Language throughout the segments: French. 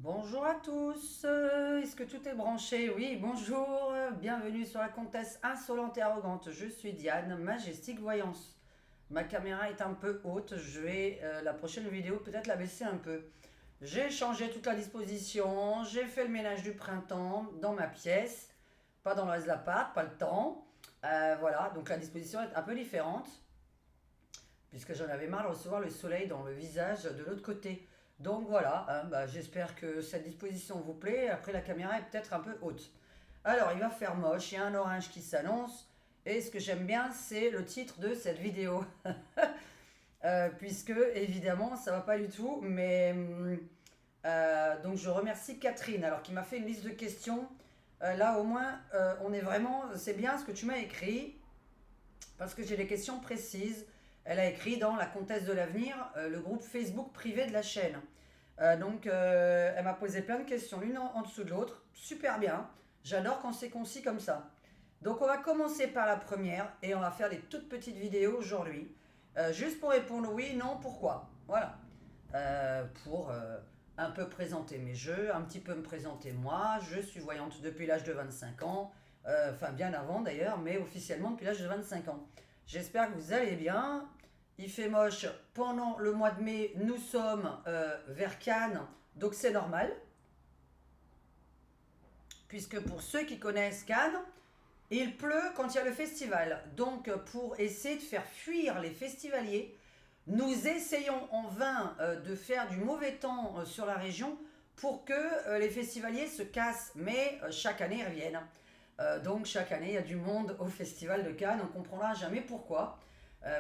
Bonjour à tous, est-ce que tout est branché? Oui, bonjour, bienvenue sur la comtesse insolente et arrogante. Je suis Diane, majestique voyance. Ma caméra est un peu haute, je vais la prochaine vidéo peut-être la baisser un peu. J'ai changé toute la disposition, j'ai fait le ménage du printemps dans ma pièce, pas dans le reste de l'appart, pas le temps. Voilà, donc la disposition est un peu différente puisque j'en avais marre de recevoir le soleil dans le visage de l'autre côté. Donc voilà, hein, j'espère que cette disposition vous plaît. Après, la caméra est peut-être un peu haute. Alors, il va faire moche, il y a un orange qui s'annonce. Et ce que j'aime bien, c'est le titre de cette vidéo. Puisque, évidemment, ça va pas du tout. Mais donc, je remercie Catherine, alors qui m'a fait une liste de questions. Là, au moins, on est vraiment. C'est bien ce que tu m'as écrit, parce que j'ai des questions précises. Elle a écrit dans La Comtesse de l'Avenir, le groupe Facebook privé de la chaîne. Elle m'a posé plein de questions, l'une en dessous de l'autre. Super bien. J'adore quand c'est concis comme ça. Donc, on va commencer par la première et on va faire des toutes petites vidéos aujourd'hui. Juste pour répondre oui, non, pourquoi. Voilà. Pour un peu présenter mes jeux, un petit peu me présenter moi. Je suis voyante depuis l'âge de 25 ans. Enfin, bien avant d'ailleurs, mais officiellement depuis l'âge de 25 ans. J'espère que vous allez bien. Il fait moche pendant le mois de mai. Nous sommes vers Cannes, donc c'est normal. Puisque pour ceux qui connaissent Cannes, il pleut quand il y a le festival. Donc pour essayer de faire fuir les festivaliers, nous essayons en vain de faire du mauvais temps sur la région pour que les festivaliers se cassent. Mais chaque année, ils reviennent. Donc chaque année, il y a du monde au Festival de Cannes. On ne comprendra jamais pourquoi.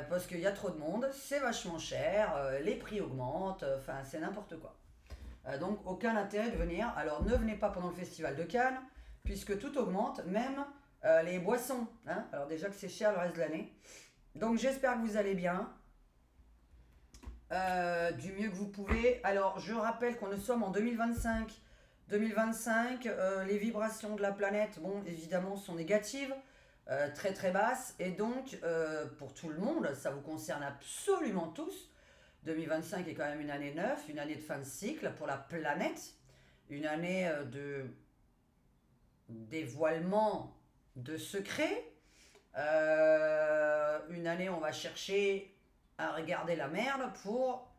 Parce qu'il y a trop de monde, c'est vachement cher, les prix augmentent, enfin c'est n'importe quoi. Donc aucun intérêt de venir. Alors ne venez pas pendant le Festival de Cannes, puisque tout augmente, même les boissons. Hein. Alors déjà que c'est cher le reste de l'année. Donc j'espère que vous allez bien, du mieux que vous pouvez. Alors je rappelle qu'on nous sommes en 2025. 2025, les vibrations de la planète, bon, évidemment, sont négatives, très très basses, et donc pour tout le monde, ça vous concerne absolument tous. 2025 est quand même une année neuve, une année de fin de cycle pour la planète, une année de dévoilement de secrets, une année où on va chercher à regarder la merde pour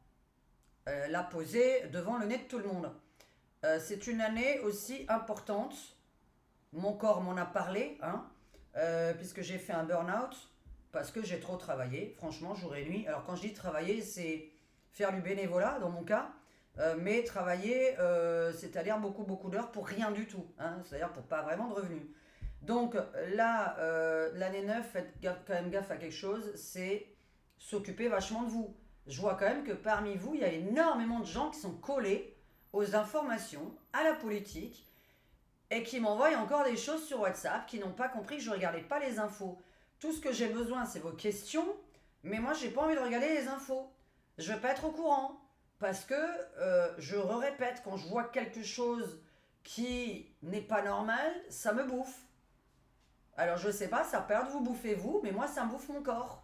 la poser devant le nez de tout le monde. C'est une année aussi importante. Mon corps m'en a parlé, hein, puisque j'ai fait un burn-out parce que j'ai trop travaillé, franchement, jour et nuit. Alors quand je dis travailler, c'est faire du bénévolat dans mon cas, mais travailler, c'est-à-dire beaucoup beaucoup d'heures pour rien du tout, hein, c'est-à-dire pour pas vraiment de revenus. Donc là, l'année 9, faites quand même gaffe à quelque chose, c'est s'occuper vachement de vous. Je vois quand même que parmi vous, il y a énormément de gens qui sont collés aux informations, à la politique, et qui m'envoient encore des choses sur WhatsApp, qui n'ont pas compris que je ne regardais pas les infos. Tout ce que j'ai besoin, c'est vos questions, mais moi, j'ai pas envie de regarder les infos. Je ne veux pas être au courant, parce que je répète, quand je vois quelque chose qui n'est pas normal, ça me bouffe. Alors je sais pas, ça perd vous bouffez vous, mais moi ça me bouffe mon corps.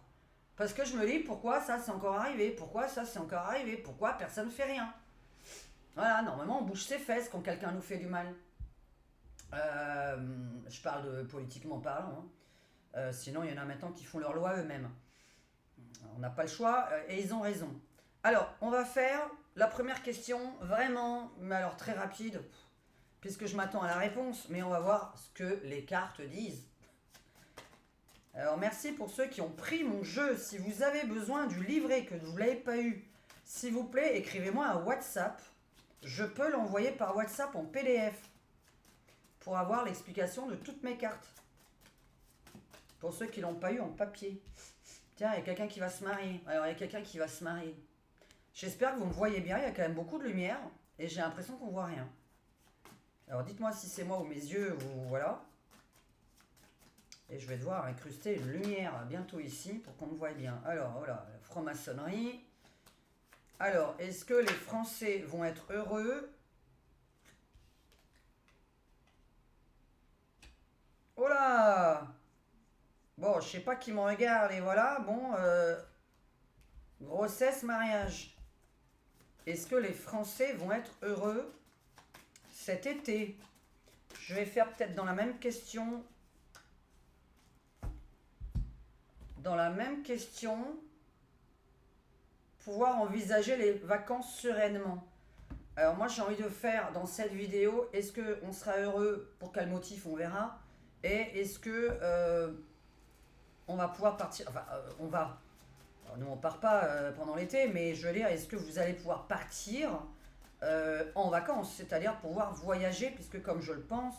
Parce que je me dis pourquoi ça c'est encore arrivé, pourquoi ça c'est encore arrivé, pourquoi personne ne fait rien. Voilà, normalement on bouge ses fesses quand quelqu'un nous fait du mal. Euh, je parle de politiquement parlant. Hein. Sinon, il y en a maintenant qui font leur loi eux-mêmes. On n'a pas le choix et ils ont raison. Alors, on va faire la première question, vraiment, mais alors très rapide, puisque je m'attends à la réponse, mais on va voir ce que les cartes disent. Alors, merci pour ceux qui ont pris mon jeu. Si vous avez besoin du livret, que vous ne l'avez pas eu, s'il vous plaît, écrivez-moi un WhatsApp. Je peux l'envoyer par WhatsApp en PDF pour avoir l'explication de toutes mes cartes. Pour ceux qui ne l'ont pas eu en papier. Tiens, il y a quelqu'un qui va se marier. Alors, il y a quelqu'un qui va se marier. J'espère que vous me voyez bien. Il y a quand même beaucoup de lumière. Et j'ai l'impression qu'on ne voit rien. Alors, dites-moi si c'est moi ou mes yeux ou voilà. Et je vais devoir incruster une lumière bientôt ici pour qu'on me voie bien. Alors, voilà, la franc-maçonnerie. Alors, est-ce que les Français vont être heureux? Oh là! Bon, je sais pas qui me regarde et voilà. Bon, grossesse, mariage. Est-ce que les Français vont être heureux cet été. Je vais faire peut-être dans la même question. Dans la même question, pouvoir envisager les vacances sereinement. Alors moi j'ai envie de faire dans cette vidéo, est-ce qu'on sera heureux pour quel motif, on verra. Et est-ce que on va pouvoir partir, enfin on va, alors, nous on part pas pendant l'été, mais je veux dire, est-ce que vous allez pouvoir partir en vacances, c'est-à-dire pouvoir voyager, puisque comme je le pense,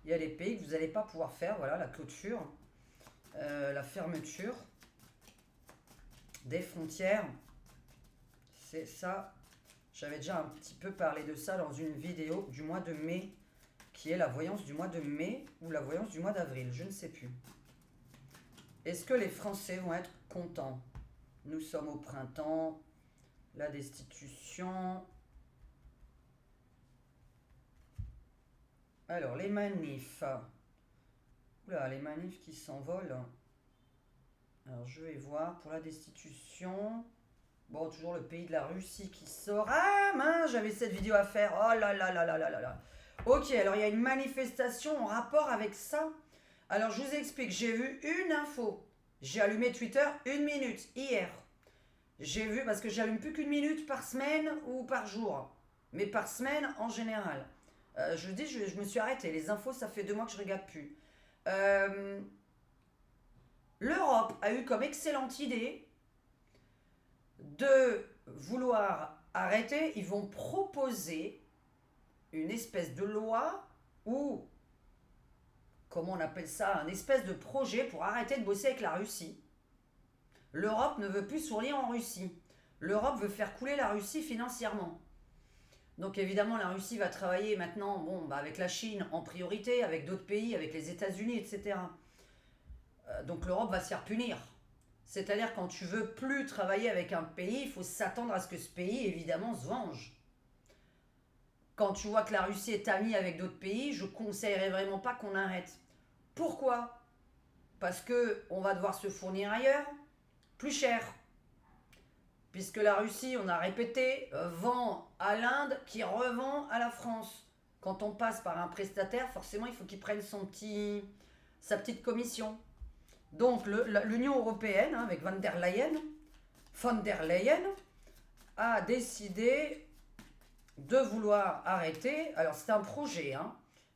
il y a des pays que vous n'allez pas pouvoir faire, voilà la clôture, la fermeture des frontières, c'est ça. J'avais déjà un petit peu parlé de ça dans une vidéo du mois de mai, qui est la voyance du mois de mai ou la voyance du mois d'avril, je ne sais plus. Est-ce que les Français vont être contents? Nous sommes au printemps, la destitution. Alors, les manifs. Oula, les manifs qui s'envolent. Alors, je vais voir pour la destitution. Bon, toujours le pays de la Russie qui sort. Ah mince, j'avais cette vidéo à faire. Oh là là là là là là là. Ok, alors il y a une manifestation en rapport avec ça. Alors je vous explique, j'ai vu une info. J'ai allumé Twitter 1 minute hier. J'ai vu, parce que j'allume plus qu'1 minute par semaine ou par jour. Mais par semaine en général. Je dis, je me suis arrêté. Les infos, ça fait 2 mois que je regarde plus. L'Europe a eu comme excellente idée de vouloir arrêter. Ils vont proposer une espèce de loi ou, comment on appelle ça, un espèce de projet pour arrêter de bosser avec la Russie. L'Europe ne veut plus sourire en Russie. L'Europe veut faire couler la Russie financièrement. Donc évidemment, la Russie va travailler maintenant avec la Chine en priorité, avec d'autres pays, avec les États-Unis, etc. Donc l'Europe va se faire punir. C'est-à-dire quand tu veux plus travailler avec un pays, il faut s'attendre à ce que ce pays, évidemment, se venge. Quand tu vois que la Russie est amie avec d'autres pays, je ne conseillerais vraiment pas qu'on arrête. Pourquoi? Parce qu'on va devoir se fournir ailleurs, plus cher. Puisque la Russie, on a répété, vend à l'Inde qui revend à la France. Quand on passe par un prestataire, forcément, il faut qu'il prenne sa petite commission. Donc l'Union européenne, avec von der Leyen, a décidé de vouloir arrêter. Alors c'est un projet,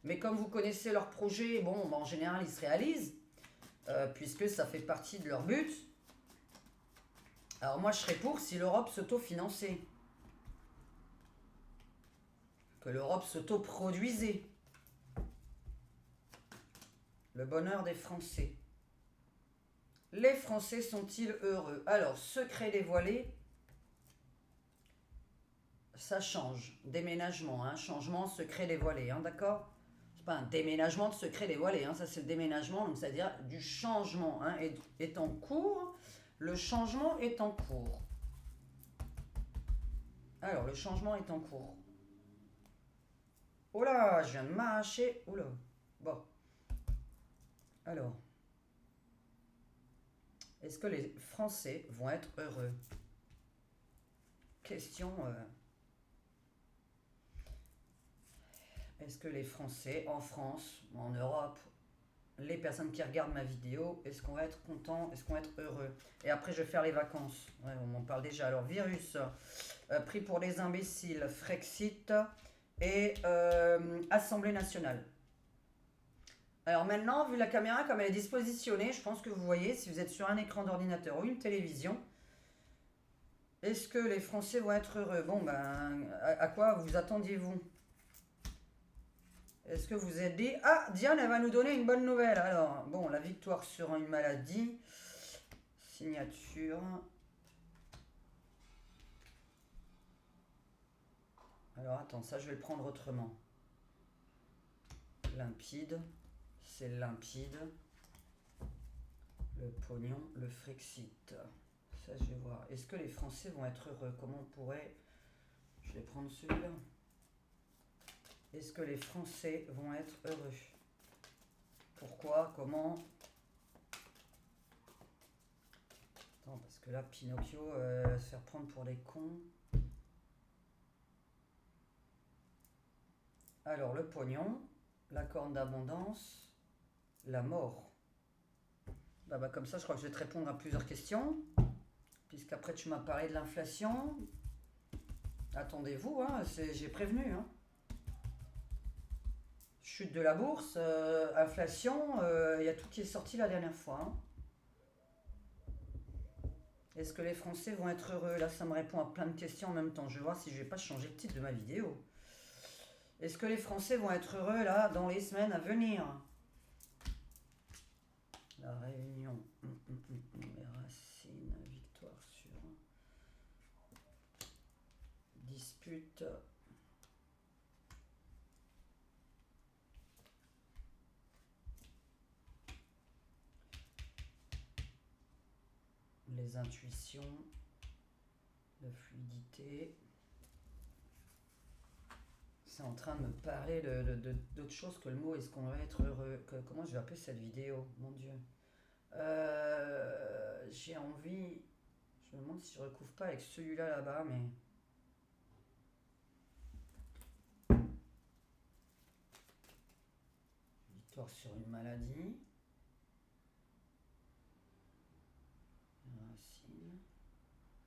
mais comme vous connaissez leur projet, en général ils se réalisent, puisque ça fait partie de leur but. Alors moi je serais pour si l'Europe s'auto-finançait, que l'Europe s'auto-produisait. Le bonheur des Français. Les Français sont-ils heureux? Alors, secret dévoilé, ça change. Déménagement, changement, secret dévoilé, d'accord? C'est pas un déménagement de secret dévoilé, ça c'est le déménagement, donc c'est-à-dire du changement est en cours. Le changement est en cours. Alors, le changement est en cours. Oh là, je viens de m'arracher. Oh là. Bon. Alors. Est-ce que les Français vont être heureux? Question. Est-ce que les Français, en France, en Europe, les personnes qui regardent ma vidéo, est-ce qu'on va être content? Est-ce qu'on va être heureux? Et après, je vais faire les vacances. Ouais, on m'en parle déjà. Alors, virus, pris pour des imbéciles, Frexit et Assemblée nationale. Alors maintenant, vu la caméra comme elle est dispositionnée, je pense que vous voyez, si vous êtes sur un écran d'ordinateur ou une télévision, est-ce que les Français vont être heureux? À quoi vous attendiez-vous? Est-ce que vous êtes dit, ah, Diane, elle va nous donner une bonne nouvelle. Alors, la victoire sur une maladie, signature. Alors, attends, ça, je vais le prendre autrement. Limpide. C'est limpide. Le pognon, le Frexit. Ça, je vais voir. Est-ce que les Français vont être heureux? Comment on pourrait... Je vais prendre celui-là. Est-ce que les Français vont être heureux? Pourquoi? Comment? Attends, parce que là, Pinocchio va se faire prendre pour des cons. Alors, le pognon, la corne d'abondance, la mort. Bah, comme ça, je crois que je vais te répondre à plusieurs questions. Puisqu'après, tu m'as parlé de l'inflation. Attendez-vous, hein, j'ai prévenu. Hein. Chute de la bourse, inflation, il y a tout qui est sorti la dernière fois. Hein. Est-ce que les Français vont être heureux? Là, ça me répond à plein de questions en même temps. Je vais voir si je vais pas changer le titre de ma vidéo. Est-ce que les Français vont être heureux, là, dans les semaines à venir? La Réunion, les Racines, victoire sur dispute. Les intuitions, la fluidité. C'est en train de me parler d'autre chose que le mot est-ce qu'on va être heureux. Comment je vais appeler cette vidéo? Mon Dieu. J'ai envie. Je me demande si je recouvre pas avec celui-là là-bas, mais. Victoire sur une maladie. Racine.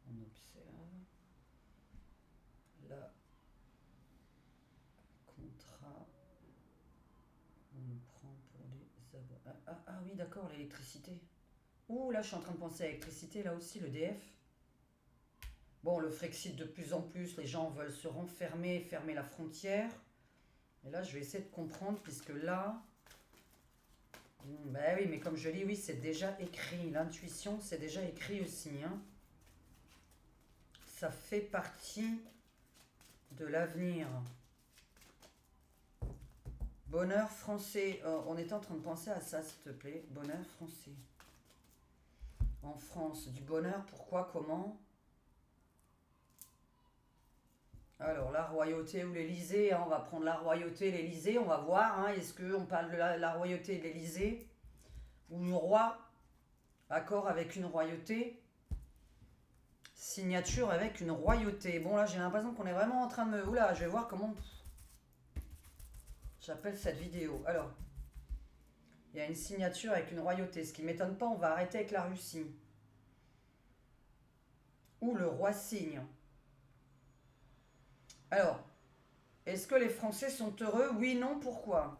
On observe. Là. Contrat. On nous prend pour les abonnés. Ah oui, d'accord, l'électricité. Ouh, là, je suis en train de penser à l'électricité, là aussi, l'EDF. Bon, le Frexit de plus en plus, les gens veulent se renfermer, fermer la frontière. Et là, je vais essayer de comprendre, puisque là... Ben oui, mais comme je dis, oui, c'est déjà écrit. L'intuition, c'est déjà écrit aussi. Hein. Ça fait partie de l'avenir. Bonheur français. On était en train de penser à ça, s'il te plaît. Bonheur français. En France, du bonheur, pourquoi, comment? Alors, la royauté ou l'Élysée, hein, on va prendre la royauté et l'Élysée, on va voir, hein, est-ce qu'on parle de la royauté et de l'Élysée? Ou le roi, accord avec une royauté, signature avec une royauté. Bon, là, j'ai l'impression qu'on est vraiment en train de me... Oula, je vais voir comment j'appelle cette vidéo. Alors, il y a une signature avec une royauté, ce qui ne m'étonne pas, on va arrêter avec la Russie. Ou le roi signe. Alors, est-ce que les Français sont heureux? Oui, non, pourquoi?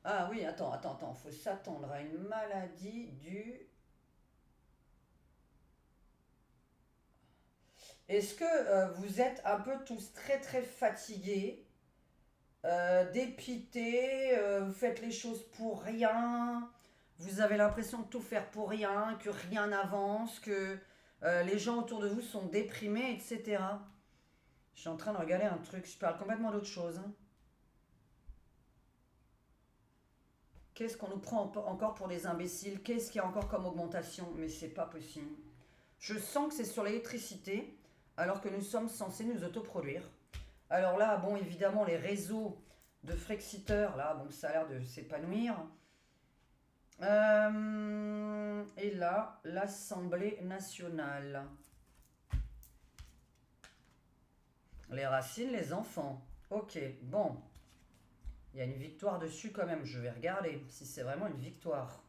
Ah oui, attends, faut s'attendre à une maladie du... Est-ce que vous êtes un peu tous très très fatigués, dépités, vous faites les choses pour rien, vous avez l'impression de tout faire pour rien, que rien n'avance, que les gens autour de vous sont déprimés, etc. Je suis en train de regarder un truc, je parle complètement d'autre chose. Hein. Qu'est-ce qu'on nous prend encore pour des imbéciles? Qu'est-ce qu'il y a encore comme augmentation? Mais c'est pas possible. Je sens que c'est sur l'électricité, alors que nous sommes censés nous autoproduire. Alors là, bon, évidemment, les réseaux de frexiteurs, là, bon, ça a l'air de s'épanouir. Et là, l'Assemblée nationale. Les racines, les enfants. Ok, bon. Il y a une victoire dessus quand même. Je vais regarder si c'est vraiment une victoire.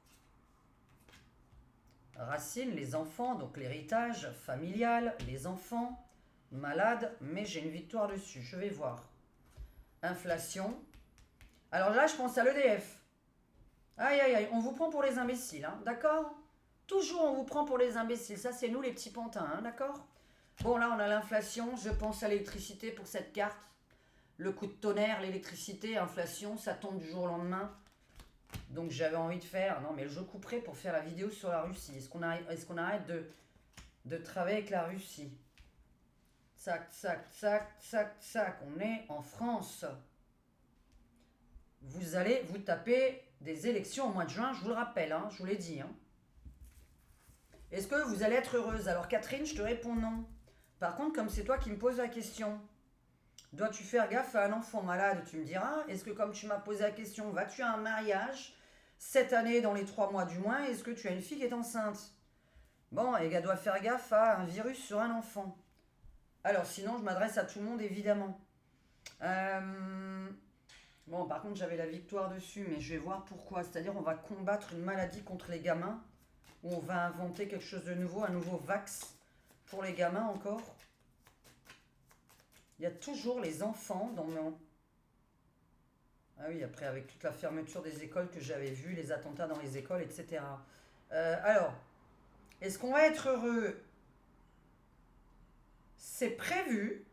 Racines, les enfants, donc l'héritage familial, les enfants, malades, mais j'ai une victoire dessus. Je vais voir. Inflation. Alors là, je pense à l'EDF. Aïe, aïe, aïe, on vous prend pour les imbéciles, hein, d'accord? Toujours on vous prend pour les imbéciles. Ça, c'est nous les petits pantins, hein, d'accord? Bon, là, on a l'inflation. Je pense à l'électricité pour cette carte. Le coup de tonnerre, l'électricité, inflation, ça tombe du jour au lendemain. Donc j'avais envie de faire... Non, mais je couperai pour faire la vidéo sur la Russie. Est-ce qu'on arrête de travailler avec la Russie? Tac, tac, tac, tac, tac. On est en France. Vous allez vous taper des élections au mois de juin, je vous le rappelle, hein, je vous l'ai dit. Hein. Est-ce que vous allez être heureuse? Alors Catherine, je te réponds non. Par contre, comme c'est toi qui me poses la question, dois-tu faire gaffe à un enfant malade? Tu me diras, est-ce que comme tu m'as posé la question, vas-tu à un mariage cette année dans les 3 mois du moins? Est-ce que tu as une fille qui est enceinte? Bon, les gars doivent faire gaffe à un virus sur un enfant. Alors sinon, je m'adresse à tout le monde évidemment. Bon, par contre, j'avais la victoire dessus, mais je vais voir pourquoi. C'est-à-dire, on va combattre une maladie contre les gamins, ou on va inventer quelque chose de nouveau, un nouveau vax pour les gamins encore. Il y a toujours les enfants dans mon... Ah oui, après, avec toute la fermeture des écoles que j'avais vue, les attentats dans les écoles, etc. Alors, est-ce qu'on va être heureux? C'est prévu,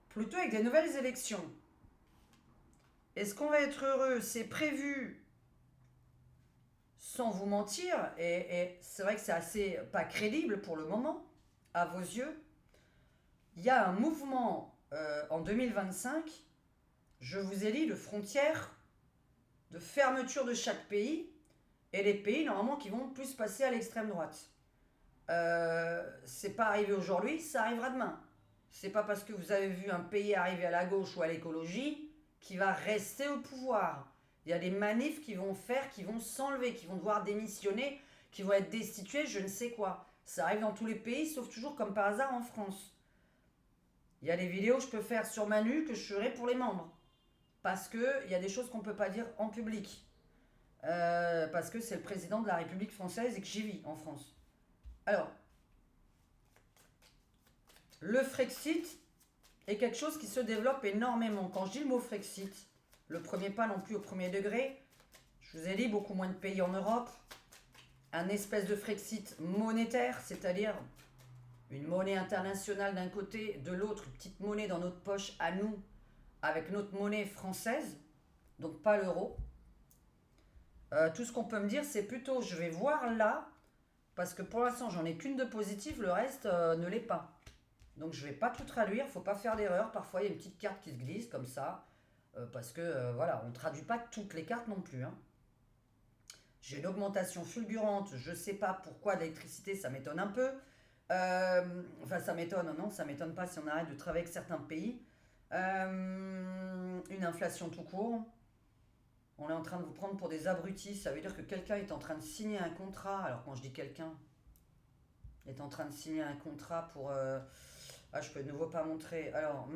plutôt avec des nouvelles élections. Est-ce qu'on va être heureux? C'est prévu, sans vous mentir, et c'est vrai que c'est assez pas crédible pour le moment, à vos yeux. Il y a un mouvement en 2025, je vous ai dit, de frontières, de fermeture de chaque pays, et les pays normalement qui vont plus passer à l'extrême droite. C'est pas arrivé aujourd'hui, ça arrivera demain. C'est pas parce que vous avez vu un pays arriver à la gauche ou à l'écologie qui va rester au pouvoir. Il y a des manifs qui vont faire, qui vont s'enlever, qui vont devoir démissionner, qui vont être destitués, je ne sais quoi. Ça arrive dans tous les pays, sauf toujours comme par hasard en France. Il y a des vidéos que je peux faire sur Manu que je ferai pour les membres. Parce qu'il y a des choses qu'on ne peut pas dire en public. Parce que c'est le président de la République française et que j'y vis en France. Alors, le Frexit est quelque chose qui se développe énormément. Quand je dis le mot Frexit, le premier pas non plus au premier degré, je vous ai dit beaucoup moins de pays en Europe, un espèce de Frexit monétaire, c'est-à-dire une monnaie internationale d'un côté, de l'autre, une petite monnaie dans notre poche à nous, avec notre monnaie française, donc pas l'euro. Tout ce qu'on peut me dire, c'est plutôt, je vais voir là, parce que pour l'instant, j'en ai qu'une de positive, le reste ne l'est pas. Donc je vais pas tout traduire, faut pas faire d'erreur. Parfois, il y a une petite carte qui se glisse comme ça, parce que voilà, on ne traduit pas toutes les cartes non plus. Hein. J'ai une augmentation fulgurante, je sais pas pourquoi l'électricité, ça m'étonne un peu. Enfin, ça m'étonne, non, ça m'étonne pas si on arrête de travailler avec certains pays. Une inflation tout court. On est en train de vous prendre pour des abrutis. Ça veut dire que quelqu'un est en train de signer un contrat. Alors, quand je dis quelqu'un, est en train de signer un contrat pour. Ah, je peux de nouveau pas montrer. Alors,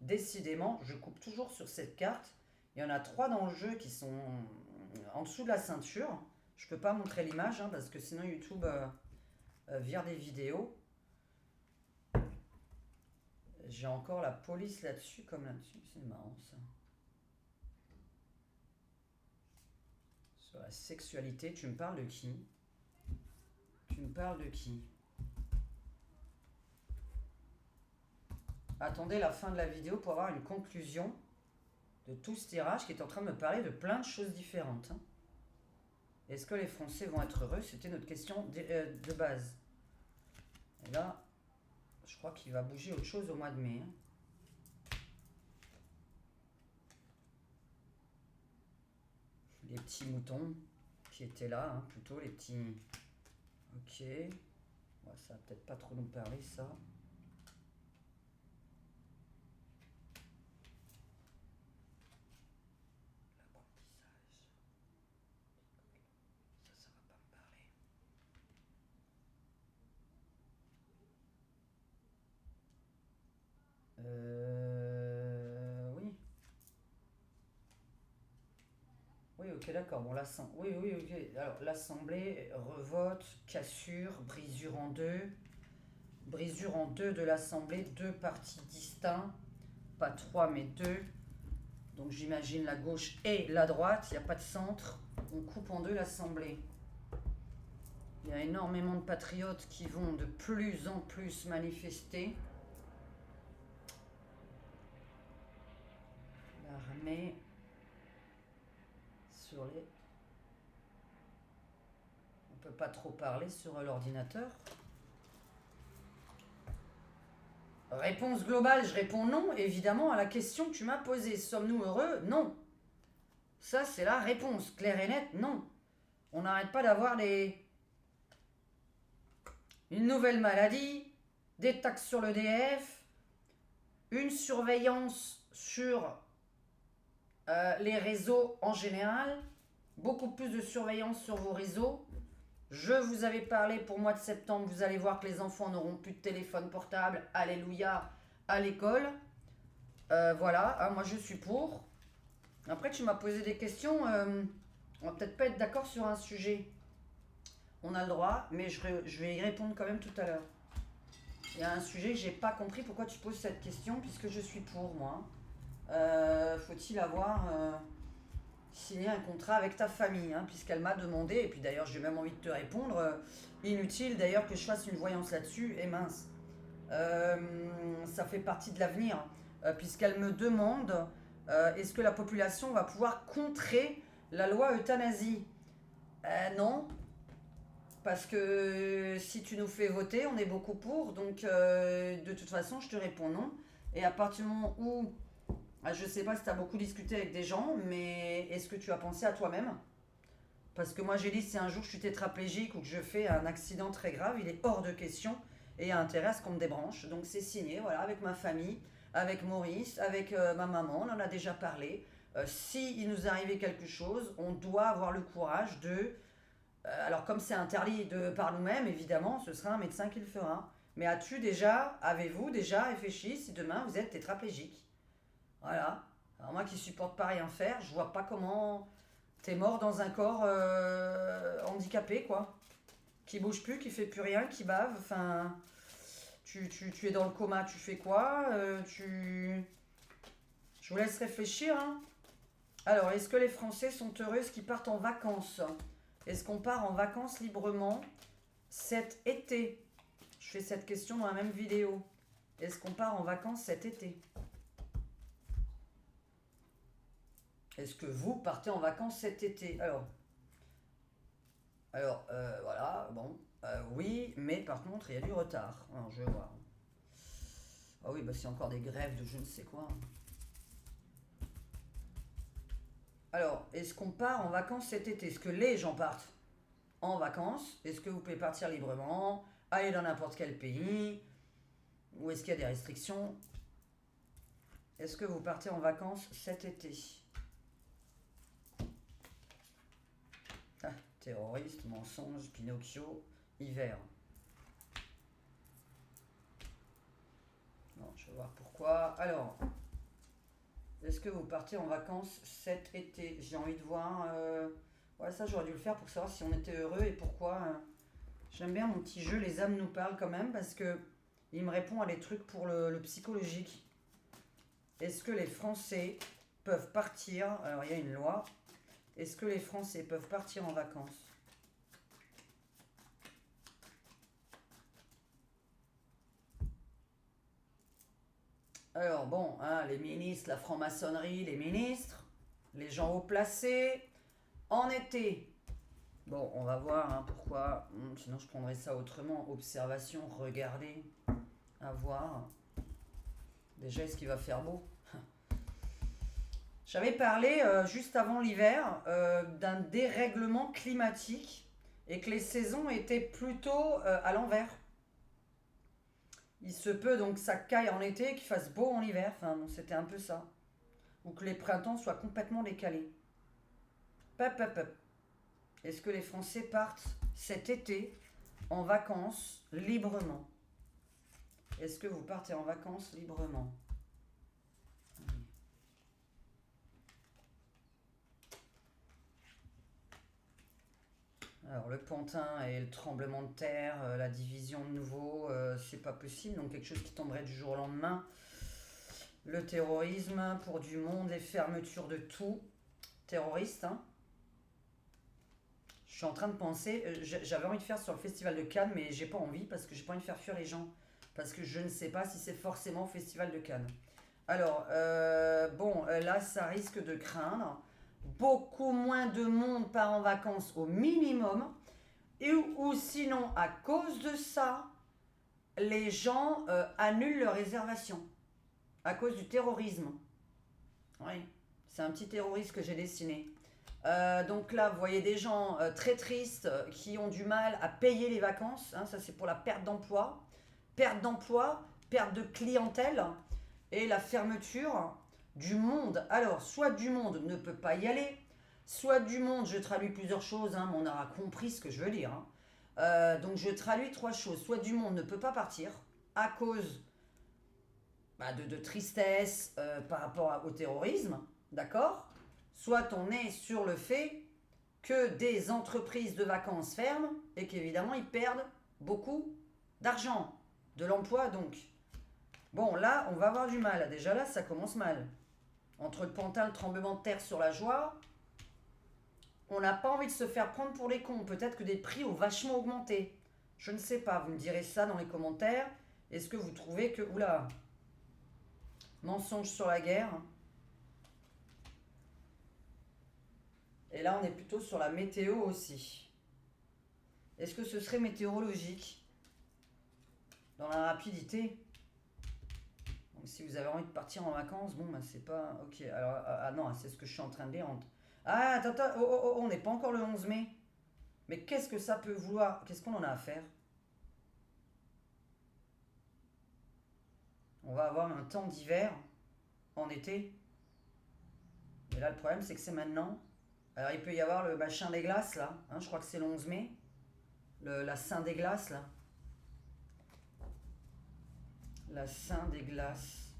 décidément, je coupe toujours sur cette carte. Il y en a 3 dans le jeu qui sont en dessous de la ceinture. Je peux pas montrer l'image parce que sinon YouTube vire des vidéos. J'ai encore la police là-dessus comme là-dessus. C'est marrant ça. Sur la sexualité, tu me parles de qui? Tu me parles de qui? Attendez la fin de la vidéo pour avoir une conclusion de tout ce tirage qui est en train de me parler de plein de choses différentes. Hein. Est-ce que les Français vont être heureux? C'était notre question de base. Et là, je crois qu'il va bouger autre chose au mois de mai. Hein. Les petits moutons qui étaient là, hein, plutôt les petits... Ok. Ouais, ça va peut-être pas trop nous parler, ça. Oui. Oui, ok, d'accord. Bon, oui, oui, ok. Alors, l'Assemblée, revote, cassure, brisure en deux. Brisure en deux de l'Assemblée, 2 partis distincts. Pas 3, mais 2. Donc, j'imagine la gauche et la droite. Il n'y a pas de centre. On coupe en deux l'Assemblée. Il y a énormément de patriotes qui vont de plus en plus manifester. L'armée sur les... On peut pas trop parler sur l'ordinateur. Réponse globale, je réponds non, évidemment, à la question que tu m'as posée. Sommes-nous heureux? Non. Ça, c'est la réponse. Claire et nette, non. On n'arrête pas d'avoir une nouvelle maladie, des taxes sur l'EDF, une surveillance sur les réseaux en général, beaucoup plus de surveillance sur vos réseaux. Je vous avais parlé pour le mois de septembre, vous allez voir que les enfants n'auront plus de téléphone portable, alléluia, à l'école. Voilà, hein, moi je suis pour. Après, tu m'as posé des questions. On va peut-être pas être d'accord sur un sujet. On a le droit, mais je vais y répondre quand même tout à l'heure. Il y a un sujet que j'ai pas compris pourquoi tu poses cette question, puisque je suis pour moi. Faut-il avoir signé un contrat avec ta famille, hein, puisqu'elle m'a demandé, et puis d'ailleurs j'ai même envie de te répondre, inutile d'ailleurs que je fasse une voyance là-dessus, et mince. Euh, Ça fait partie de l'avenir, puisqu'elle me demande est-ce que la population va pouvoir contrer la loi euthanasie. Non, parce que si tu nous fais voter, on est beaucoup pour, donc de toute façon je te réponds non. Et à partir du moment où, je sais pas si tu as beaucoup discuté avec des gens, mais est-ce que tu as pensé à toi-même? Parce que moi j'ai dit si un jour je suis tétraplégique ou que je fais un accident très grave, il est hors de question et il y a intérêt à ce qu'on me débranche. Donc c'est signé, voilà, avec ma famille, avec Maurice, avec ma maman, on en a déjà parlé. Si il nous arrivait quelque chose, on doit avoir le courage de... alors comme c'est interdit de par nous-mêmes, évidemment, ce sera un médecin qui le fera. Mais avez-vous déjà réfléchi si demain vous êtes tétraplégique? Voilà. Alors moi qui supporte pas rien faire, je vois pas comment t'es mort dans un corps handicapé, quoi. Qui bouge plus, qui fait plus rien, qui bave. Enfin, tu es dans le coma, tu fais quoi? Je vous laisse réfléchir, hein. Alors, est-ce que les Français sont heureux qui partent en vacances? Est-ce qu'on part en vacances librement cet été? Je fais cette question dans la même vidéo. Est-ce qu'on part en vacances cet été? Est-ce que vous partez en vacances cet été? Voilà, bon. Oui, mais par contre, il y a du retard. Alors, je vais voir. Ah oui, bah c'est encore des grèves de je ne sais quoi. Alors, est-ce qu'on part en vacances cet été? Est-ce que les gens partent en vacances? Est-ce que vous pouvez partir librement, aller dans n'importe quel pays? Ou est-ce qu'il y a des restrictions? Est-ce que vous partez en vacances cet été? Ah, terroriste, mensonge, Pinocchio, hiver. Non, je vais voir pourquoi. Alors, est-ce que vous partez en vacances cet été? J'ai envie de voir. Ouais, ça, j'aurais dû le faire pour savoir si on était heureux et pourquoi. J'aime bien mon petit jeu, les âmes nous parlent quand même, parce que il me répond à des trucs pour le psychologique. Est-ce que les Français peuvent partir? Alors, il y a une loi. Est-ce que les Français peuvent partir en vacances? Alors, bon, hein, les ministres, la franc-maçonnerie, les ministres, les gens haut placés, en été. Bon, on va voir hein, pourquoi. Sinon, je prendrais ça autrement. Observation, regarder, à voir. Déjà, est-ce qu'il va faire beau? J'avais parlé juste avant l'hiver d'un dérèglement climatique et que les saisons étaient plutôt à l'envers. Il se peut donc que ça caille en été et qu'il fasse beau en hiver. Enfin, bon, c'était un peu ça. Ou que les printemps soient complètement décalés. Pop, pop, pop. Est-ce que les Français partent cet été en vacances librement? Est-ce que vous partez en vacances librement? Alors le pantin et le tremblement de terre, la division de nouveau, c'est pas possible, donc quelque chose qui tomberait du jour au lendemain. Le terrorisme pour du monde, les fermetures de tout. Terroriste, hein. Je suis en train de penser, j'avais envie de faire sur le festival de Cannes, mais j'ai pas envie parce que j'ai pas envie de faire fuir les gens. Parce que je ne sais pas si c'est forcément au festival de Cannes. Alors, bon, là, ça risque de craindre. Beaucoup moins de monde part en vacances au minimum. Ou sinon, à cause de ça, les gens annulent leurs réservations. À cause du terrorisme. Oui, c'est un petit terroriste que j'ai dessiné. Donc là, vous voyez des gens très tristes qui ont du mal à payer les vacances. Hein, ça, c'est pour la perte d'emploi. Perte d'emploi, perte de clientèle et la fermeture du monde. Alors, soit du monde ne peut pas y aller, soit du monde, je traduis plusieurs choses, hein, mais on aura compris ce que je veux dire. Hein. Donc, je traduis trois choses. Soit du monde ne peut pas partir à cause de tristesse par rapport au terrorisme, d'accord? Soit on est sur le fait que des entreprises de vacances ferment et qu'évidemment ils perdent beaucoup d'argent, de l'emploi donc. Bon, là, on va avoir du mal. Déjà là, ça commence mal. Entre le pantin, le tremblement de terre sur la joie, on n'a pas envie de se faire prendre pour les cons. Peut-être que des prix ont vachement augmenté. Je ne sais pas, vous me direz ça dans les commentaires. Est-ce que vous trouvez que... Oula, mensonge sur la guerre. Et là, on est plutôt sur la météo aussi. Est-ce que ce serait météorologique dans la rapidité? Donc, si vous avez envie de partir en vacances, bon, bah, c'est pas... Ok, alors... Ah non, c'est ce que je suis en train de lire. Ah, attends, on n'est pas encore le 11 mai. Mais qu'est-ce que ça peut vouloir? Qu'est-ce qu'on en a à faire? On va avoir un temps d'hiver en été. Et là, le problème, c'est que c'est maintenant. Alors, il peut y avoir le machin des glaces, là. Hein, je crois que c'est le 11 mai. La Saint des glaces, là. La Saint des glaces.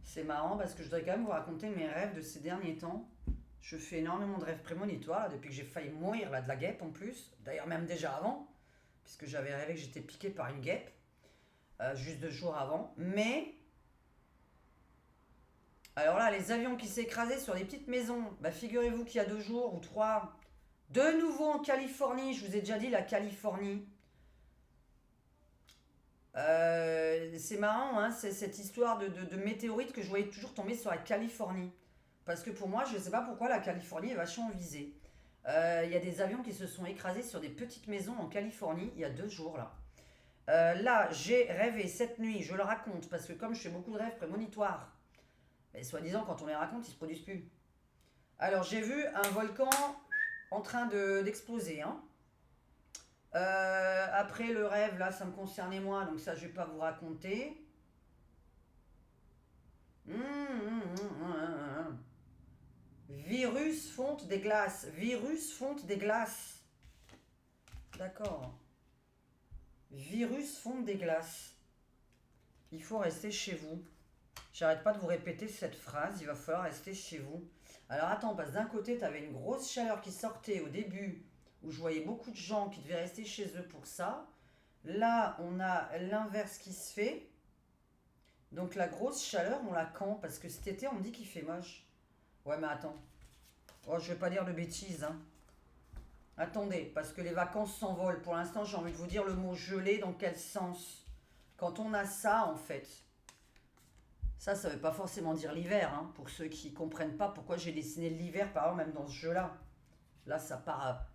C'est marrant parce que je dois quand même vous raconter mes rêves de ces derniers temps. Je fais énormément de rêves prémonitoires, là, depuis que j'ai failli mourir, là, de la guêpe en plus. D'ailleurs, même déjà avant, puisque j'avais rêvé que j'étais piqué par une guêpe. Juste 2 jours avant. Mais... Alors là, les avions qui s'écrasaient sur des petites maisons, bah figurez-vous qu'il y a 2 jours ou 3, de nouveau en Californie, je vous ai déjà dit la Californie. C'est marrant, hein, c'est cette histoire de météorite que je voyais toujours tomber sur la Californie. Parce que pour moi, je ne sais pas pourquoi la Californie est vachement visée. Il y a des avions qui se sont écrasés sur des petites maisons en Californie il y a 2 jours là. Là, j'ai rêvé cette nuit, je le raconte, parce que comme je fais beaucoup de rêves prémonitoires, mais soi-disant, quand on les raconte, ils se produisent plus. Alors, j'ai vu un volcan en train d'exploser. Hein. Après, le rêve, là, ça me concernait moi, donc ça, je vais pas vous raconter. Virus fonte des glaces. Virus fonte des glaces. D'accord. Virus fonte des glaces. Il faut rester chez vous. J'arrête pas de vous répéter cette phrase, il va falloir rester chez vous. Alors attends, parce que d'un côté, tu avais une grosse chaleur qui sortait au début, où je voyais beaucoup de gens qui devaient rester chez eux pour ça. Là, on a l'inverse qui se fait. Donc la grosse chaleur, on la quand? Parce que cet été, on me dit qu'il fait moche. Ouais, mais attends. Oh, je vais pas dire de bêtises, hein. Attendez, parce que les vacances s'envolent. Pour l'instant, j'ai envie de vous dire le mot gelé, dans quel sens? Quand on a ça, en fait... Ça ne veut pas forcément dire l'hiver, hein, pour ceux qui ne comprennent pas pourquoi j'ai dessiné l'hiver, par exemple, même dans ce jeu-là. Là, ça part,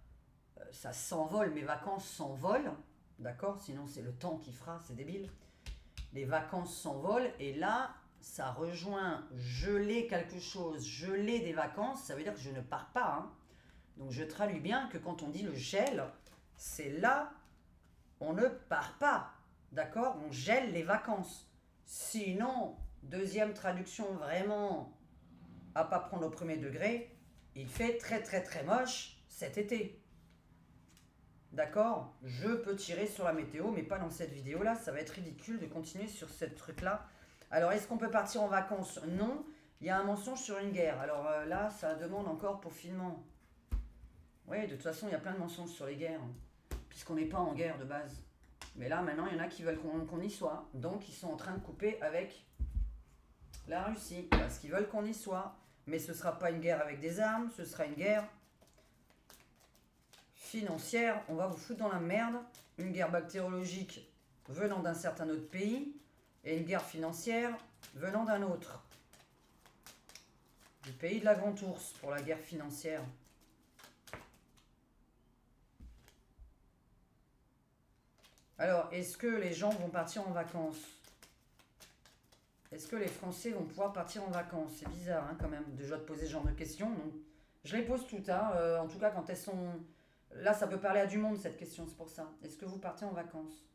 ça s'envole, mes vacances s'envolent, d'accord? Sinon, c'est le temps qui fera, c'est débile. Les vacances s'envolent, et là, ça rejoint geler quelque chose, geler des vacances, ça veut dire que je ne pars pas. Hein. Donc, je traduis bien que quand on dit le gel, c'est là, on ne part pas, d'accord? On gèle les vacances. Sinon... Deuxième traduction vraiment à pas prendre au premier degré, il fait très très très moche cet été. D'accord? Je peux tirer sur la météo, mais pas dans cette vidéo-là. Ça va être ridicule de continuer sur ce truc-là. Alors, est-ce qu'on peut partir en vacances? Non. Il y a un mensonge sur une guerre. Alors là, ça demande encore peaufinement. Oui, de toute façon, il y a plein de mensonges sur les guerres, puisqu'on n'est pas en guerre de base. Mais là, maintenant, il y en a qui veulent qu'on y soit. Donc, ils sont en train de couper avec... la Russie, parce qu'ils veulent qu'on y soit. Mais ce ne sera pas une guerre avec des armes, ce sera une guerre financière. On va vous foutre dans la merde. Une guerre bactériologique venant d'un certain autre pays et une guerre financière venant d'un autre. Du pays de la Grande Ourse pour la guerre financière. Alors, est-ce que les gens vont partir en vacances ? Est-ce que les Français vont pouvoir partir en vacances? C'est bizarre, hein, quand même, déjà de poser ce genre de questions. Donc, je les pose toutes, hein, en tout cas quand elles sont... Là, ça peut parler à du monde, cette question, c'est pour ça. Est-ce que vous partez en vacances?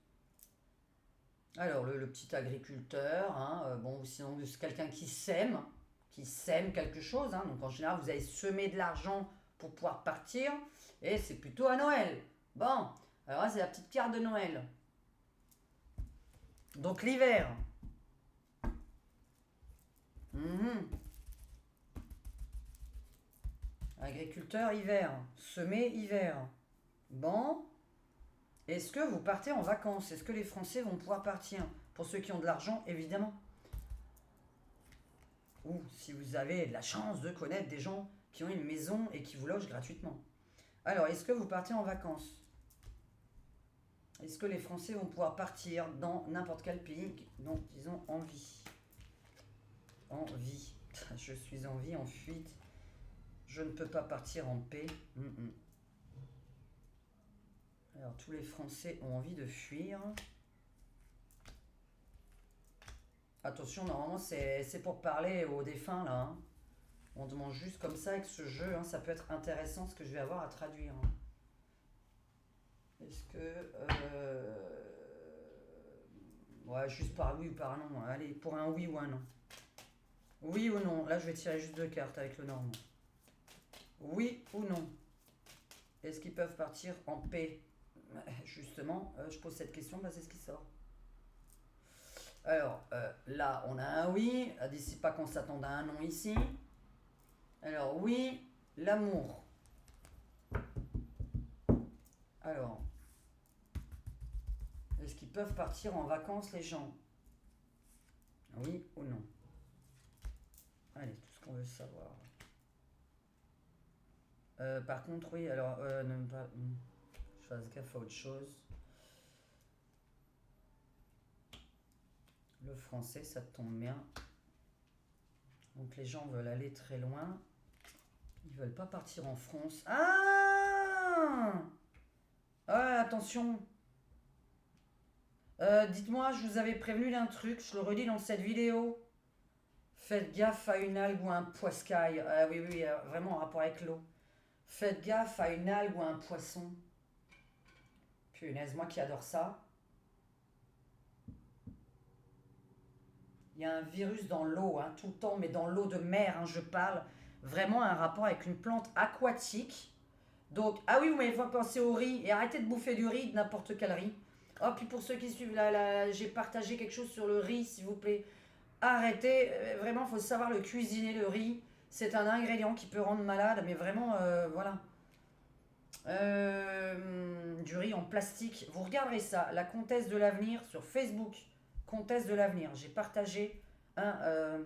Alors, le petit agriculteur, hein, bon, sinon, c'est quelqu'un qui sème quelque chose. Hein, donc, en général, vous avez semé de l'argent pour pouvoir partir. Et c'est plutôt à Noël. Bon, alors là, c'est la petite carte de Noël. Donc, l'hiver... Mhm. Agriculteur, hiver. Semer, hiver. Bon. Est-ce que vous partez en vacances? Est-ce que les Français vont pouvoir partir? Pour ceux qui ont de l'argent, évidemment. Ou si vous avez de la chance de connaître des gens qui ont une maison et qui vous logent gratuitement. Alors, est-ce que vous partez en vacances? Est-ce que les Français vont pouvoir partir dans n'importe quel pays dont ils ont envie? Envie. Je suis en vie, en fuite. Je ne peux pas partir en paix. Alors, tous les Français ont envie de fuir. Attention, normalement, c'est pour parler aux défunts, là. Hein. On demande juste comme ça avec ce jeu. Hein, ça peut être intéressant ce que je vais avoir à traduire. Hein. Est-ce que... Ouais, juste par oui ou par non. Allez, pour un oui ou un non. Oui ou non. Là, je vais tirer juste 2 cartes avec le normand. Oui ou non. Est-ce qu'ils peuvent partir en paix? Justement, je pose cette question, c'est ce qui sort. Alors, là, on a un oui. D'ici pas qu'on s'attende à un non ici. Alors, oui, l'amour. Alors, est-ce qu'ils peuvent partir en vacances, les gens? Oui ou non? Allez, tout ce qu'on veut savoir. Par contre, oui, alors, ne pas... Je fasse gaffe à autre chose. Le français, ça tombe bien. Donc les gens veulent aller très loin. Ils veulent pas partir en France. Ah! Ah, attention. Dites-moi, je vous avais prévenu d'un truc, je le redis dans cette vidéo. Faites gaffe à une algue ou un poiscaille. Oui, vraiment en rapport avec l'eau. Faites gaffe à une algue ou un poisson. Punaise, moi qui adore ça. Il y a un virus dans l'eau, hein, tout le temps, mais dans l'eau de mer, hein, je parle. Vraiment un rapport avec une plante aquatique. Donc, ah oui, vous m'avez fait penser au riz. Et arrêtez de bouffer du riz, de n'importe quel riz. Oh, puis pour ceux qui suivent, j'ai partagé quelque chose sur le riz, s'il vous plaît. Arrêtez, vraiment, il faut savoir le cuisiner, le riz. C'est un ingrédient qui peut rendre malade, mais vraiment, voilà. Du riz en plastique. Vous regarderez ça, la comtesse de l'avenir sur Facebook. Comtesse de l'avenir. J'ai partagé un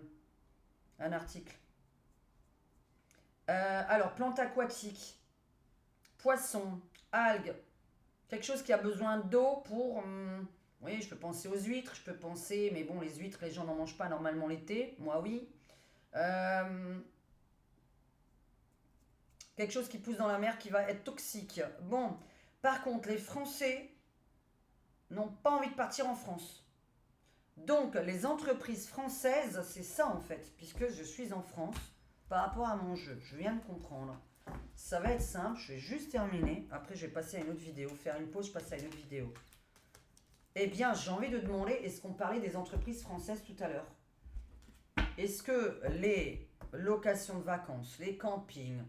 article. Alors, plantes aquatiques, poissons, algues, quelque chose qui a besoin d'eau pour... oui, je peux penser aux huîtres, je peux penser... Mais bon, les huîtres, les gens n'en mangent pas normalement l'été. Moi, oui. Quelque chose qui pousse dans la mer qui va être toxique. Bon, par contre, les Français n'ont pas envie de partir en France. Donc, les entreprises françaises, c'est ça en fait, puisque je suis en France par rapport à mon jeu. Je viens de comprendre. Ça va être simple, je vais juste terminer. Après, je vais passer à une autre vidéo. Faire une pause, je passe à une autre vidéo. Eh bien, j'ai envie de demander, est-ce qu'on parlait des entreprises françaises tout à l'heure? Est-ce que les locations de vacances, les campings,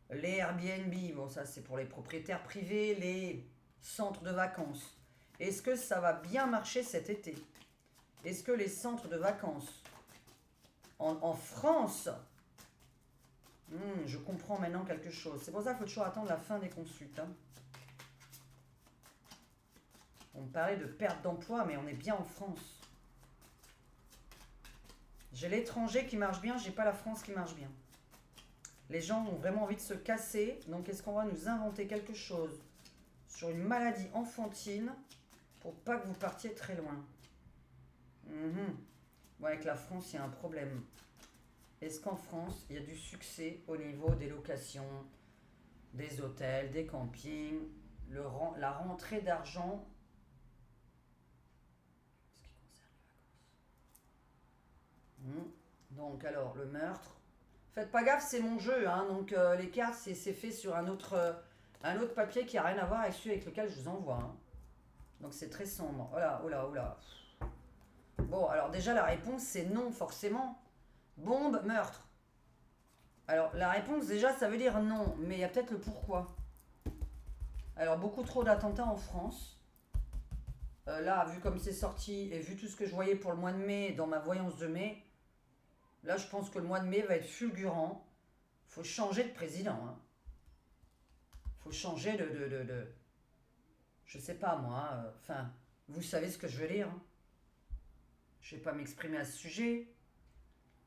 les Airbnb, bon ça c'est pour les propriétaires privés, les centres de vacances, est-ce que ça va bien marcher cet été? Est-ce que les centres de vacances en France, je comprends maintenant quelque chose. C'est pour ça qu'il faut toujours attendre la fin des consultes. Hein. On parlait de perte d'emploi, mais on est bien en France. J'ai l'étranger qui marche bien, j'ai pas la France qui marche bien. Les gens ont vraiment envie de se casser, donc est-ce qu'on va nous inventer quelque chose sur une maladie enfantine pour pas que vous partiez très loin? Bon, avec la France, il y a un problème. Est-ce qu'en France, il y a du succès au niveau des locations, des hôtels, des campings, la rentrée d'argent Donc, alors, le meurtre. Faites pas gaffe, c'est mon jeu, hein, donc les cartes, c'est fait sur un autre papier qui a rien à voir avec celui avec lequel je vous envoie. Hein. Donc, c'est très sombre. Oh là, oh là, oh là. Bon, alors déjà, la réponse, c'est non, forcément. Bombe, meurtre. Alors, la réponse, déjà, ça veut dire non, mais il y a peut-être le pourquoi. Alors, beaucoup trop d'attentats en France. Là, vu comme c'est sorti et vu tout ce que je voyais pour le mois de mai dans ma voyance de mai, Là, je pense que le mois de mai va être fulgurant. Faut changer de président. Hein. Faut changer de. Je sais pas moi. Enfin, vous savez ce que je veux dire. Hein. Je vais pas m'exprimer à ce sujet.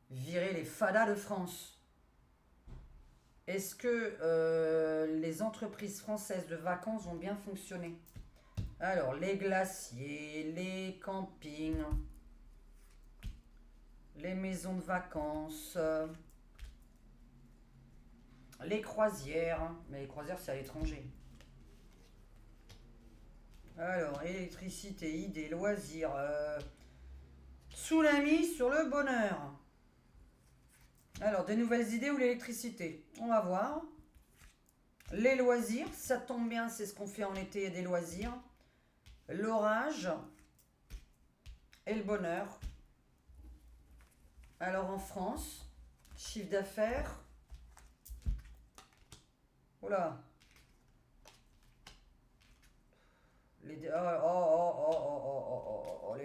Virer les fadas de France. Est-ce que les entreprises françaises de vacances vont bien fonctionner? Alors, les glaciers, les campings, les maisons de vacances, les croisières. Mais les croisières, c'est à l'étranger. Alors, électricité, idées, loisirs. Tsunami sur le bonheur. Alors, des nouvelles idées ou l'électricité? On va voir. Les loisirs, ça tombe bien, c'est ce qu'on fait en été, des loisirs. L'orage et le bonheur. Alors, en France, chiffre d'affaires. Oula. Les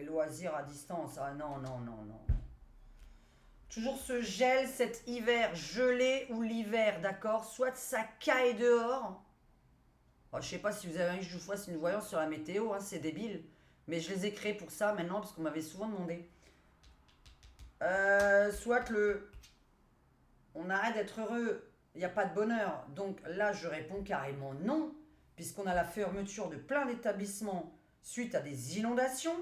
loisirs à distance. Ah non, non, non, non. Toujours ce gel cet hiver, gelé ou l'hiver, d'accord? Soit ça caille dehors. Oh, je sais pas si vous avez envie que je vous fasse une voyance sur la météo, hein, c'est débile. Mais je les ai créés pour ça maintenant parce qu'on m'avait souvent demandé. Soit on arrête d'être heureux, il n'y a pas de bonheur. Donc là, je réponds carrément non, puisqu'on a la fermeture de plein d'établissements suite à des inondations,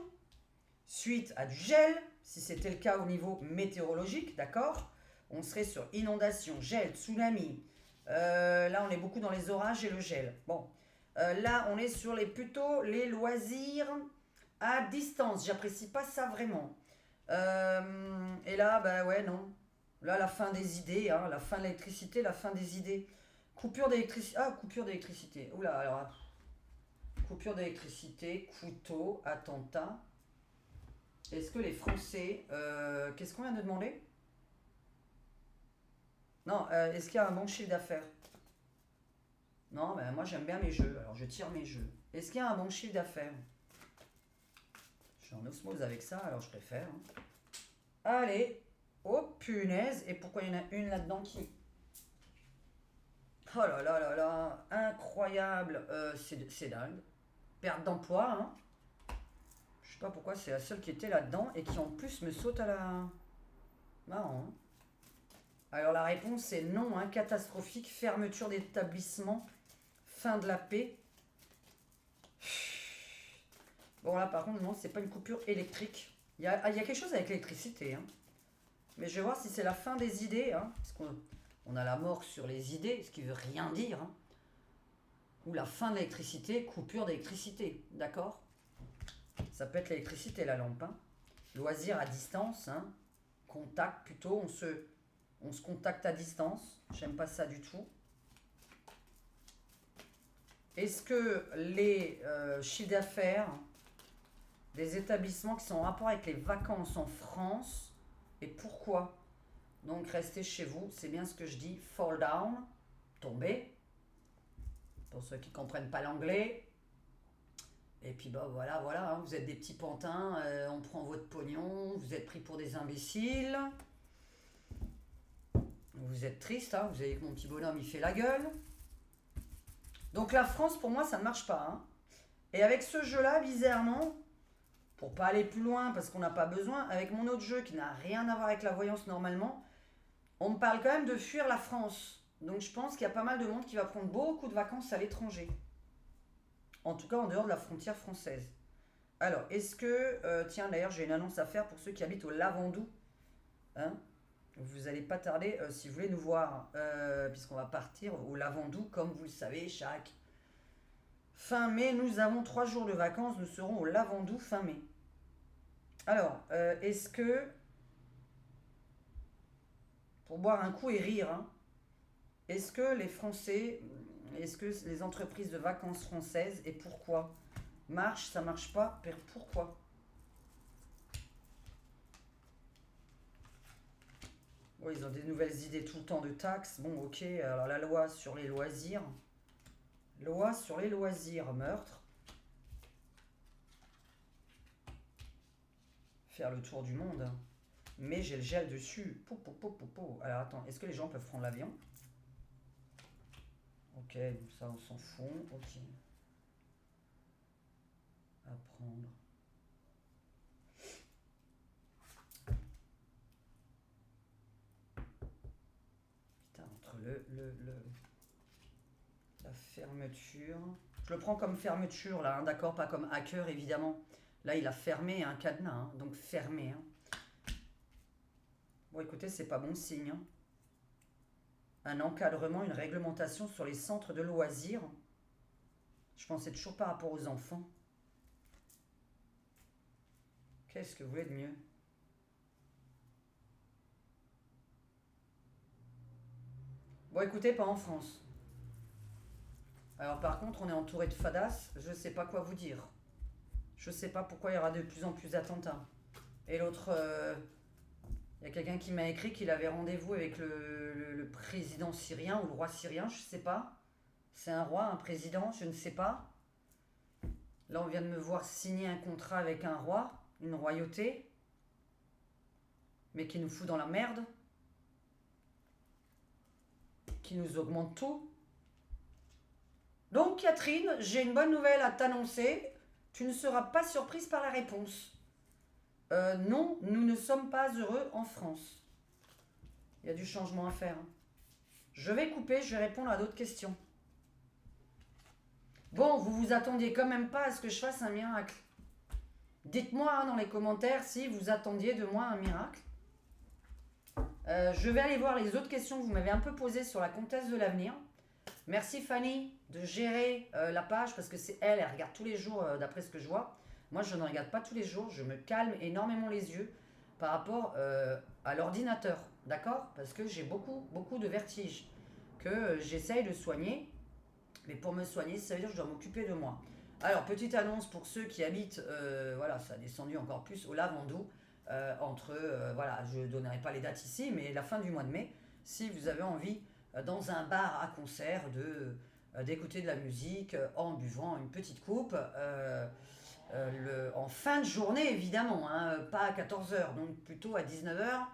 suite à du gel, si c'était le cas au niveau météorologique, d'accord? On serait sur inondation, gel, tsunami. Là, on est beaucoup dans les orages et le gel. Bon, là, on est sur plutôt les loisirs à distance. J'apprécie pas ça vraiment. Et là, bah ouais, non. Là, la fin des idées, hein, la fin de l'électricité, la fin des idées. Coupure d'électricité. Ah, coupure d'électricité. Oula, alors. Coupure d'électricité, couteau, attentat. Est-ce que les Français. Qu'est-ce qu'on vient de demander? Non, est-ce qu'il y a un bon chiffre d'affaires? Non, ben moi j'aime bien mes jeux, alors je tire mes jeux. Est-ce qu'il y a un bon chiffre d'affaires? Je suis en osmose avec ça, alors je préfère. Hein. Allez, oh punaise, et pourquoi il y en a une là-dedans qui... Oh là là là là, incroyable, c'est dingue. Perte d'emploi, hein. Je sais pas pourquoi c'est la seule qui était là-dedans et qui en plus me saute à la... Marrant, hein. Alors la réponse est non, hein, catastrophique, fermeture d'établissement, fin de la paix. Bon là par contre non, c'est pas une coupure électrique. Il y a quelque chose avec l'électricité, hein. Mais je vais voir si c'est la fin des idées, hein, parce qu'on a la mort sur les idées, ce qui veut rien dire. Hein. Ou la fin de l'électricité, coupure d'électricité, d'accord? Ça peut être l'électricité, la lampe. Hein. Loisir à distance, hein. Contact plutôt, on se contacte à distance. J'aime pas ça du tout. Est-ce que les chiffres d'affaires des établissements qui sont en rapport avec les vacances en France, et pourquoi? Donc restez chez vous, c'est bien ce que je dis, fall down, tomber, pour ceux qui ne comprennent pas l'anglais. Et puis bah voilà, hein, vous êtes des petits pantins, on prend votre pognon, vous êtes pris pour des imbéciles. Vous êtes triste, hein, vous avez que mon petit bonhomme il fait la gueule. Donc la France pour moi ça ne marche pas. Hein. Et avec ce jeu-là, bizarrement, pour pas aller plus loin parce qu'on n'a pas besoin, avec mon autre jeu qui n'a rien à voir avec la voyance normalement, on me parle quand même de fuir la France. Donc je pense qu'il y a pas mal de monde qui va prendre beaucoup de vacances à l'étranger. En tout cas en dehors de la frontière française. Alors, est-ce que... tiens, d'ailleurs, j'ai une annonce à faire pour ceux qui habitent au Lavandou. Hein? Vous n'allez pas tarder, si vous voulez nous voir, puisqu'on va partir au Lavandou, comme vous le savez, chaque fin mai, nous avons 3 jours de vacances, nous serons au Lavandou fin mai. Alors, est-ce que... Pour boire un coup et rire, hein, est-ce que les Français, est-ce que les entreprises de vacances françaises, et pourquoi? Marche, ça marche pas, pourquoi? Oui, ils ont des nouvelles idées tout le temps de taxes. Bon, ok, alors la loi sur les loisirs. Loi sur les loisirs, meurtre. Faire le tour du monde. Mais j'ai le gel dessus. Pou, pou, pou, pou, pou. Alors attends, est-ce que les gens peuvent prendre l'avion? Ok, ça on s'en fout. Ok. À prendre. Putain, entre la fermeture. Je le prends comme fermeture là, hein, d'accord? Pas comme hacker évidemment. Là il a fermé un cadenas, hein, donc fermé. Hein. Bon écoutez, c'est pas bon signe. Hein. Un encadrement, une réglementation sur les centres de loisirs. Je pensais toujours par rapport aux enfants. Qu'est-ce que vous voulez de mieux? Bon écoutez, pas en France. Alors par contre, on est entouré de fadas, je sais pas quoi vous dire. Je sais pas pourquoi il y aura de plus en plus d'attentats. Et l'autre, il y a quelqu'un qui m'a écrit qu'il avait rendez-vous avec le président syrien ou le roi syrien, je sais pas. C'est un roi, un président, je ne sais pas. Là, on vient de me voir signer un contrat avec un roi, une royauté, mais qui nous fout dans la merde, qui nous augmente tout. Donc, Catherine, j'ai une bonne nouvelle à t'annoncer. Tu ne seras pas surprise par la réponse. Non, nous ne sommes pas heureux en France. Il y a du changement à faire. Hein. Je vais couper, je vais répondre à d'autres questions. Bon, vous vous attendiez quand même pas à ce que je fasse un miracle. Dites-moi hein, dans les commentaires si vous attendiez de moi un miracle. Je vais aller voir les autres questions que vous m'avez un peu posées sur la comtesse de l'avenir. Merci Fanny de gérer la page parce que c'est elle regarde tous les jours d'après ce que je vois. Moi je ne regarde pas tous les jours, je me calme énormément les yeux par rapport à l'ordinateur, d'accord? Parce que j'ai beaucoup de vertige que j'essaye de soigner. Mais pour me soigner, ça veut dire que je dois m'occuper de moi. Alors, petite annonce pour ceux qui habitent, voilà, ça a descendu encore plus au Lavandou, voilà, je ne donnerai pas les dates ici, mais la fin du mois de mai, si vous avez envie, dans un bar à concert, d'écouter de la musique en buvant une petite coupe, en fin de journée évidemment, hein, pas à 14h, donc plutôt à 19h,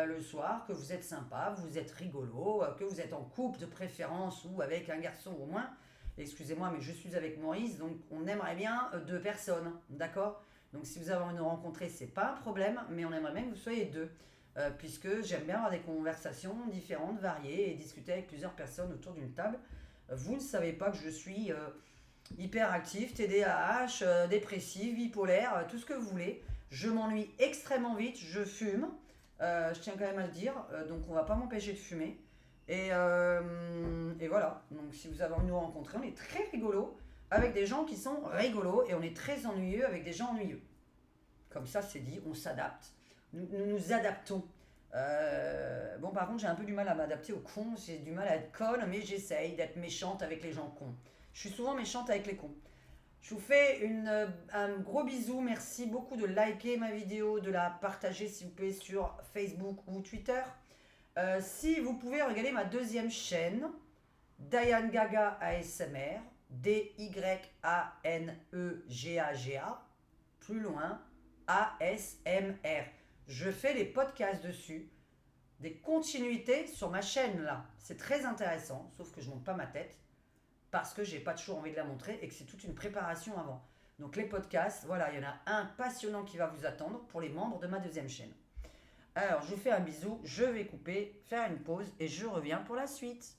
le soir, que vous êtes sympa, vous êtes rigolo, que vous êtes en couple de préférence ou avec un garçon au moins. Excusez-moi, mais je suis avec Maurice, donc on aimerait bien 2 personnes, d'accord? Donc si vous avez envie de nous rencontrer, c'est pas un problème, mais on aimerait bien que vous soyez 2, puisque j'aime bien avoir des conversations différentes, variées, et discuter avec plusieurs personnes autour d'une table. Vous ne savez pas que je suis hyperactif, TDAH, dépressif, bipolaire, tout ce que vous voulez. Je m'ennuie extrêmement vite, je fume. Je tiens quand même à le dire, donc on va pas m'empêcher de fumer. Et voilà, donc si vous avez envie de nous rencontrer, on est très rigolo avec des gens qui sont rigolos et on est très ennuyeux avec des gens ennuyeux. Comme ça, c'est dit, on s'adapte. Nous nous adaptons. Bon, par contre, j'ai un peu du mal à m'adapter aux cons, j'ai du mal à être conne, mais j'essaye d'être méchante avec les gens cons. Je suis souvent méchante avec les cons. Je vous fais un gros bisou. Merci beaucoup de liker ma vidéo, de la partager s'il vous plaît sur Facebook ou Twitter. Si vous pouvez regarder ma deuxième chaîne, Diane Gaga ASMR, DYANEGAGA, plus loin, ASMR. Je fais les podcasts dessus, des continuités sur ma chaîne là. C'est très intéressant, sauf que je ne monte pas ma tête. Parce que j'ai pas toujours envie de la montrer et que c'est toute une préparation avant. Donc les podcasts, voilà, il y en a un passionnant qui va vous attendre pour les membres de ma deuxième chaîne. Alors, je vous fais un bisou, je vais couper, faire une pause et je reviens pour la suite.